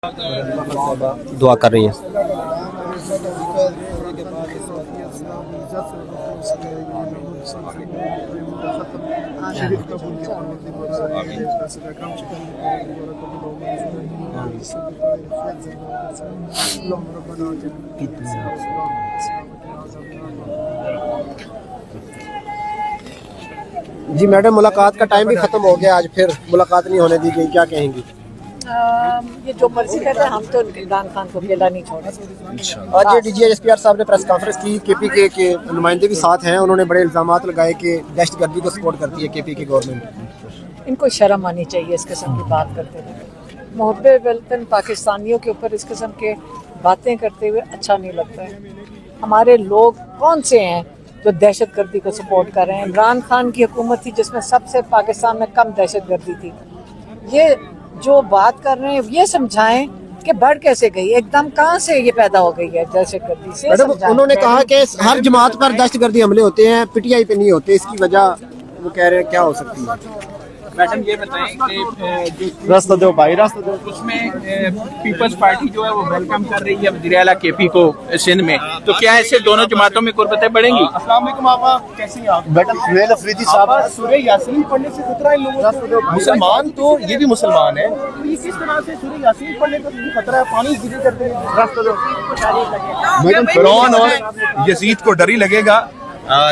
دعا کر رہی ہیں. جی میڈم، ملاقات کا ٹائم بھی ختم ہو گیا، آج پھر ملاقات نہیں ہونے دی گئی، کیا کہیں گی؟ یہ جو مرضی کرتے ہیں، ہم تو عمران خان کو اکیلا نہیں چھوڑیں. آج یہ D G S P R صاحب نے پریس کانفرنس کی، کے پی کے نمائندے بھی ساتھ ہیں، انہوں نے بڑے الزامات لگائے کہ دہشت گردی کو سپورٹ کرتی ہے کے پی کی گورنمنٹ. ان کو شرم آنی چاہیے اس قسم کی بات کرتے ہوئے. محب وطن پاکستانیوں کے اوپر اس قسم کے باتیں کرتے ہوئے اچھا نہیں لگتا ہے. ہمارے لوگ کون سے ہیں جو دہشت گردی کو سپورٹ کر رہے ہیں؟ عمران خان کی حکومت تھی جس میں سب سے پاکستان میں کم دہشت گردی تھی. یہ جو بات کر رہے ہیں یہ سمجھائیں کہ بڑھ کیسے گئی، ایک دم کہاں سے یہ پیدا ہو گئی ہے دہشت گردی سے. انہوں نے کہا کہ ہر جماعت پر دہشت گردی حملے ہوتے ہیں، پی ٹی آئی پہ نہیں ہوتے، اس کی وجہ وہ کہہ رہے ہیں کیا ہو سکتی ہے؟ میڈم یہ بتائیں کہ راستہ دو بھائی، راستہ دو. اس میں پیپلز پارٹی جو ہے وہ ویلکم کر رہی ہے وزیر اعلیٰ کے پی کو سندھ میں، تو کیا ایسے دونوں جماعتوں میں قربتیں بڑھیں گی؟ السلام علیکم آپا، کیسی ہیں آپ؟ میڈم سہیل افریدی صاحب، سورہ یاسین پڑھنے سے خطرہ ہے ان لوگوں کو. مسلمان تو یہ بھی مسلمان ہیں، تو یہ کس طرح سے سورہ یاسین پڑھنے کا خطرہ ہے؟ پانی گری کرتے ہیں. میڈم فرعون اور یزید کو ڈر ہی لگے گا.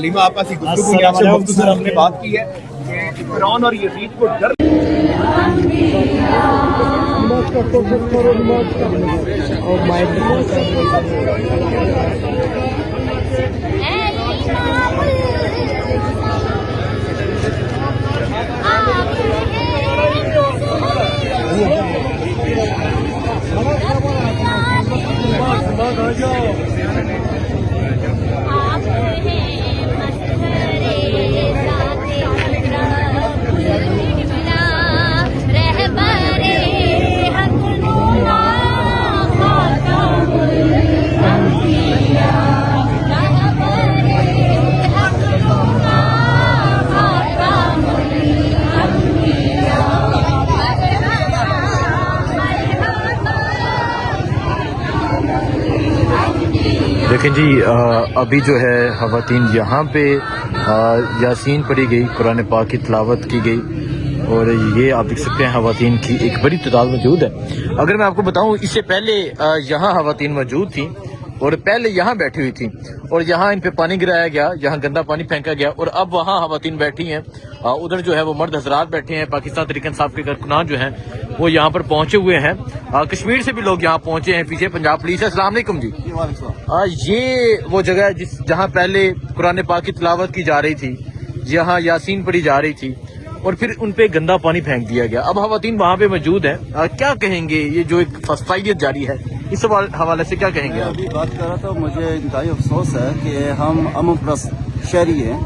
لیما آپا سے گفتگو کی، آپ سے مختصر ہم نے بات کی ہے کہ فرعون اور یزید کو ڈر دیکھیں جی، ابھی جو ہے خواتین یہاں پہ یاسین پڑھی گئی، قرآن پاک کی تلاوت کی گئی، اور یہ آپ دیکھ سکتے ہیں خواتین کی ایک بڑی تعداد موجود ہے. اگر میں آپ کو بتاؤں، اس سے پہلے یہاں خواتین موجود تھیں اور پہلے یہاں بیٹھی ہوئی تھیں، اور یہاں ان پہ پانی گرایا گیا، یہاں گندا پانی پھینکا گیا، اور اب وہاں خواتین بیٹھی ہیں. ادھر جو ہے وہ مرد حضرات بیٹھے ہیں. پاکستان تحریک انصاف کے کارکنان جو ہیں وہ یہاں پر پہنچے ہوئے ہیں. کشمیر سے بھی لوگ یہاں پہنچے ہیں. پیچھے پنجاب پولیس ہے. السلام علیکم جی. یہ وہ جگہ ہے جہاں پہلے قرآن پاک کی تلاوت کی جا رہی تھی، جہاں یاسین پڑھی جا رہی تھی، اور پھر ان پہ گندا پانی پھینک دیا گیا. اب خواتین وہاں پہ موجود ہیں. کیا کہیں گے یہ جو ایک فسادیت جاری ہے، اس حوالے سے کیا کہیں گے؟ ابھی بات کر رہا تھا، مجھے انتہائی افسوس ہے کہ ہم امن پرست شہری ہیں.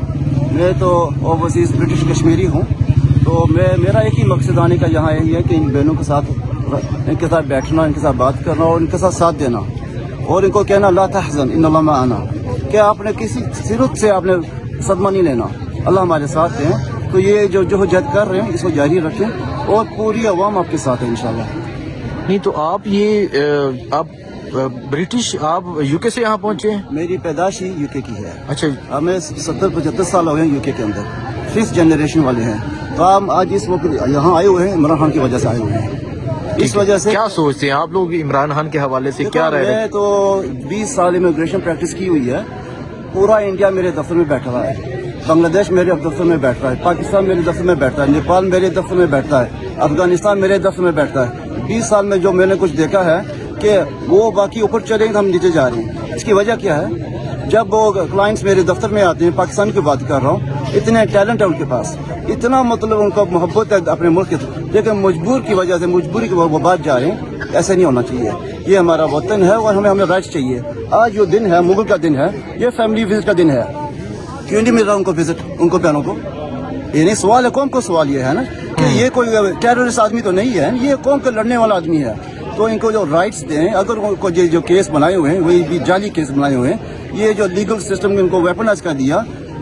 میں تو اوورسیز برٹش کشمیری ہوں، تو میرا ایک ہی مقصد آنے کا یہاں یہی ہے کہ ان بہنوں کے ساتھ بیٹھنا، ان کے ساتھ بات کرنا اور ان کے ساتھ ساتھ دینا، اور ان کو کہنا لا تحزن ان اللہ معنا، کہ آپ نے کسی صرف سے آپ نے صدمہ نہیں لینا، اللہ ہمارے ساتھ ہیں. تو یہ جو جہد کر رہے ہیں اس کو جاری رکھیں، اور پوری عوام آپ کے ساتھ ہے انشاءاللہ. نہیں تو آپ برٹش، آپ یو کے سے یہاں پہنچے ہیں؟ میری پیدائش ہی یو کے کی ہے. اچھا، ہمیں 70-75 سال ہو گئے ہیں یو کے اندر، 5th جنریشن والے ہیں. تو ہم آج اس وقت یہاں آئے ہوئے ہیں عمران خان کی وجہ سے آئے ہوئے ہیں. اس وجہ سے کیا سوچتے ہیں آپ لوگ عمران خان کے حوالے سے؟ کیا رہے؟ میں تو 20 سال امیگریشن پریکٹس کی ہوئی ہے. پورا انڈیا میرے دفتر میں بیٹھا ہوا ہے، بنگلہ دیش میرے دفتر میں بیٹھ رہا ہے، پاکستان میرے دفتر میں بیٹھتا ہے، نیپال میرے دفتر میں بیٹھتا ہے، افغانستان میرے دفتر میں بیٹھتا ہے. 20 سال میں جو میں نے کچھ دیکھا ہے کہ وہ باقی اوپر چلے گئے، ہم نیچے جا رہے ہیں. اس کی وجہ کیا ہے؟ جب وہ کلائنٹس میرے دفتر میں آتے ہیں، پاکستان کی بات کر رہا ہوں، اتنے ٹیلنٹ ہے ان کے پاس، اتنا مطلب ان کا محبت ہے اپنے ملک کے، لیکن مجبور کی وجہ سے، مجبوری کی وہ بات جا رہے ہیں. ایسا نہیں ہونا چاہیے. یہ ہمارا وطن ہے اور ہمیں رائٹس چاہیے. آج جو دن ہے مغل کا دن ہے، یہ فیملی وزٹ کا دن ہے. کیوں نہیں مل رہا ان کو وزٹ، ان کو بہنوں کو؟ یہ نہیں سوال ہے، قوم کو سوال یہ ہے نا کہ یہ کوئی ٹیررسٹ آدمی تو نہیں ہے، یہ قوم کا لڑنے والا آدمی ہے. تو ان کو جو رائٹس دیں. اگر ان کو جو کیس بنائے ہوئے ہیں وہی بھی جعلی کیس بنائے ہوئے ہیں، یہ جو لیگل سسٹم نے ان کو ویپنائز کر دیا،